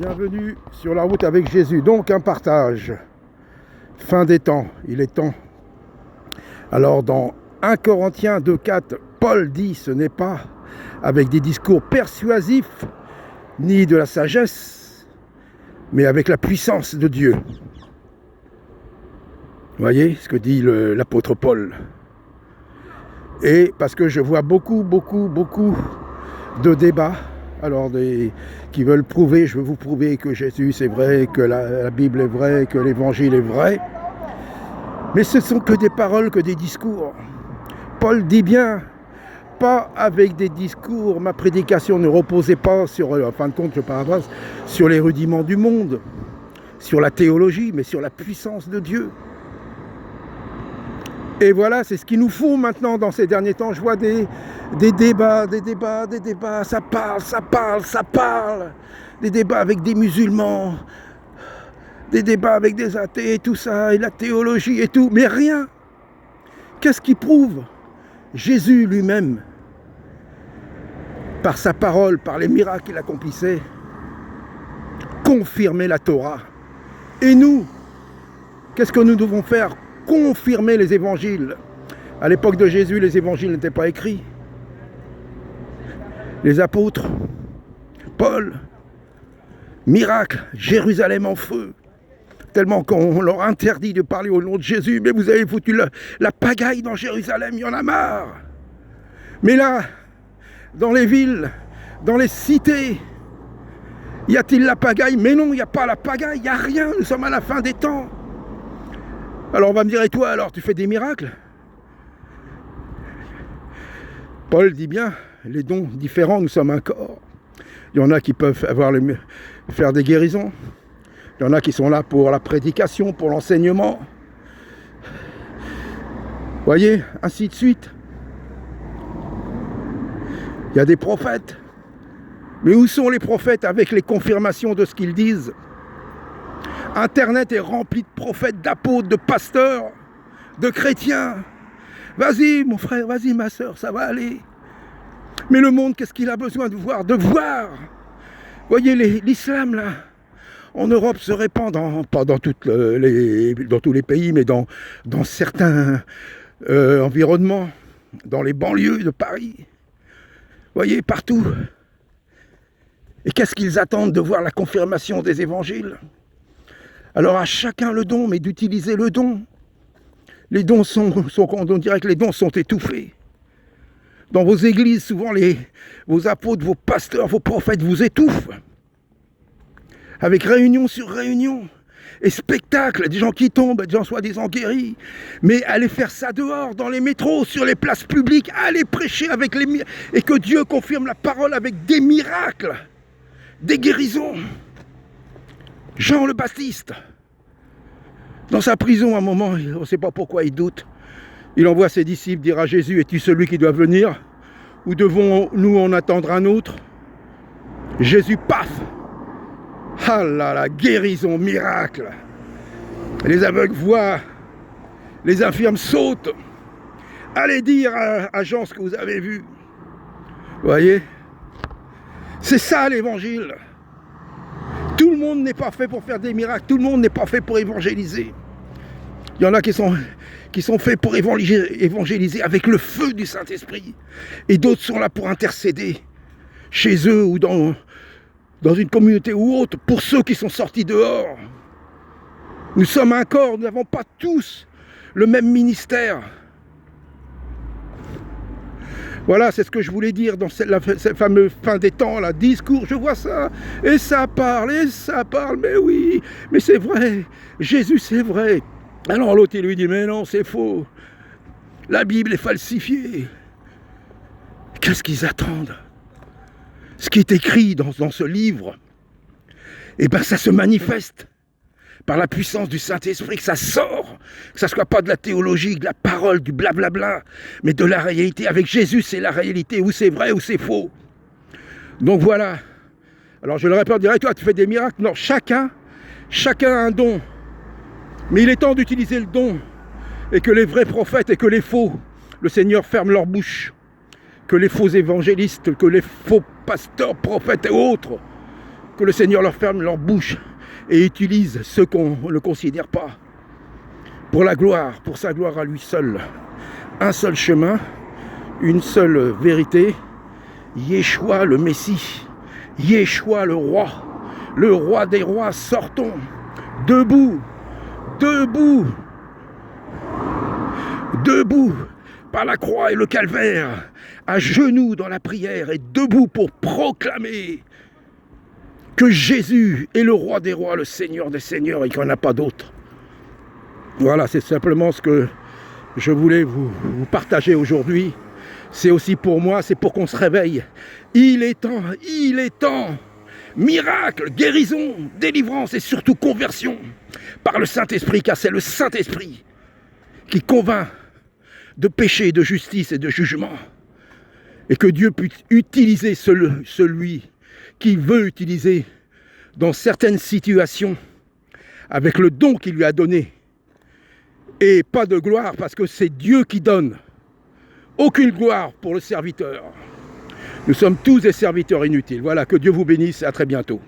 Bienvenue sur la route avec Jésus. Donc un partage. Fin des temps, il est temps. Alors dans 1 Corinthiens 2,4, Paul dit ce n'est pas avec des discours persuasifs ni de la sagesse, mais avec la puissance de Dieu. Vous voyez ce que dit l'apôtre Paul. Et parce que je vois beaucoup de débats, alors qui veulent prouver, je veux vous prouver que Jésus c'est vrai, que la Bible est vraie, que l'Évangile est vrai. Mais ce ne sont que des paroles, que des discours. Paul dit bien, pas avec des discours, ma prédication ne reposait pas sur, en fin de compte, je paraphrase, sur les rudiments du monde, sur la théologie, mais sur la puissance de Dieu. Et voilà, c'est ce qu'il nous faut maintenant dans ces derniers temps. Je vois des débats, ça parle. Des débats avec des musulmans, des débats avec des athées et tout ça, et la théologie et tout, mais rien. Qu'est-ce qui prouve? Jésus lui-même, par sa parole, par les miracles qu'il accomplissait, confirmait la Torah. Et nous, qu'est-ce que nous devons faire? Confirmer les évangiles. À l'époque de Jésus, les évangiles n'étaient pas écrits. Les apôtres, Paul, miracle, Jérusalem en feu. Tellement qu'on leur interdit de parler au nom de Jésus. Mais vous avez foutu la pagaille dans Jérusalem, il y en a marre. Mais là, dans les villes, dans les cités, y a-t-il la pagaille? Mais non, il n'y a pas la pagaille, il n'y a rien, nous sommes à la fin des temps. Alors on va me dire, et toi alors, tu fais des miracles? Paul dit bien, les dons différents, nous sommes un corps. Il y en a qui peuvent faire des guérisons. Il y en a qui sont là pour la prédication, pour l'enseignement. Vous voyez, ainsi de suite. Il y a des prophètes. Mais où sont les prophètes avec les confirmations de ce qu'ils disent? Internet est rempli de prophètes, d'apôtres, de pasteurs, de chrétiens. Vas-y mon frère, vas-y ma soeur, ça va aller. Mais le monde, qu'est-ce qu'il a besoin de voir? De voir. Voyez, l'islam là, en Europe se répand, pas dans tous les pays, mais dans certains environnements, dans les banlieues de Paris. Voyez, partout. Et qu'est-ce qu'ils attendent de voir la confirmation des évangiles? Alors à chacun le don, mais d'utiliser le don. Les dons on dirait que les dons sont étouffés. Dans vos églises, souvent vos apôtres, vos pasteurs, vos prophètes vous étouffent. Avec réunion sur réunion. Et spectacle, des gens qui tombent, des gens soi-disant guéris. Mais allez faire ça dehors, dans les métros, sur les places publiques. Allez prêcher avec et que Dieu confirme la parole avec des miracles. Des guérisons. Jean le Baptiste, dans sa prison, à un moment, on ne sait pas pourquoi il doute. Il envoie ses disciples dire à Jésus, es-tu celui qui doit venir? Ou devons-nous en attendre un autre? Jésus, paf! Ah là là, guérison, miracle! Les aveugles voient, les infirmes sautent. Allez dire à Jean ce que vous avez vu. Vous voyez? C'est ça l'évangile. Tout le monde n'est pas fait pour faire des miracles, tout le monde n'est pas fait pour évangéliser. Il y en a qui sont faits pour évangéliser avec le feu du Saint-Esprit. Et d'autres sont là pour intercéder chez eux ou dans une communauté ou autre, pour ceux qui sont sortis dehors. Nous sommes un corps, nous n'avons pas tous le même ministère. Voilà, c'est ce que je voulais dire dans cette fameuse fin des temps, là, discours, je vois ça, et ça parle, mais oui, mais c'est vrai, Jésus c'est vrai. Alors l'autre il lui dit, mais non, c'est faux, la Bible est falsifiée. Qu'est-ce qu'ils attendent? Ce qui est écrit dans ce livre, eh bien ça se manifeste par la puissance du Saint-Esprit, que ça sort, que ça ne soit pas de la théologie, de la parole, du blablabla, mais de la réalité. Avec Jésus, c'est la réalité, ou c'est vrai ou c'est faux. Donc voilà. Alors je le répète, on dirait, toi tu fais des miracles. Non, chacun a un don. Mais il est temps d'utiliser le don. Et que les vrais prophètes et que les faux, le Seigneur ferme leur bouche. Que les faux évangélistes, que les faux pasteurs, prophètes et autres Que le Seigneur leur ferme leur bouche et utilise ceux qu'on ne considère pas pour la gloire, pour sa gloire à lui seul. Un seul chemin, une seule vérité, Yeshua le Messie, Yeshua le roi des rois, sortons, debout, debout, debout, par la croix et le calvaire, à genoux dans la prière et debout pour proclamer que Jésus est le roi des rois, le Seigneur des seigneurs et qu'il n'y en a pas d'autre. Voilà, c'est simplement ce que je voulais vous partager aujourd'hui. C'est aussi pour moi, c'est pour qu'on se réveille. Il est temps. Miracle, guérison, délivrance et surtout conversion par le Saint-Esprit, car c'est le Saint-Esprit qui convainc de péché, de justice et de jugement. Et que Dieu puisse utiliser celui qui veut utiliser dans certaines situations avec le don qu'il lui a donné. Et pas de gloire parce que c'est Dieu qui donne. Aucune gloire pour le serviteur. Nous sommes tous des serviteurs inutiles. Voilà, que Dieu vous bénisse et à très bientôt.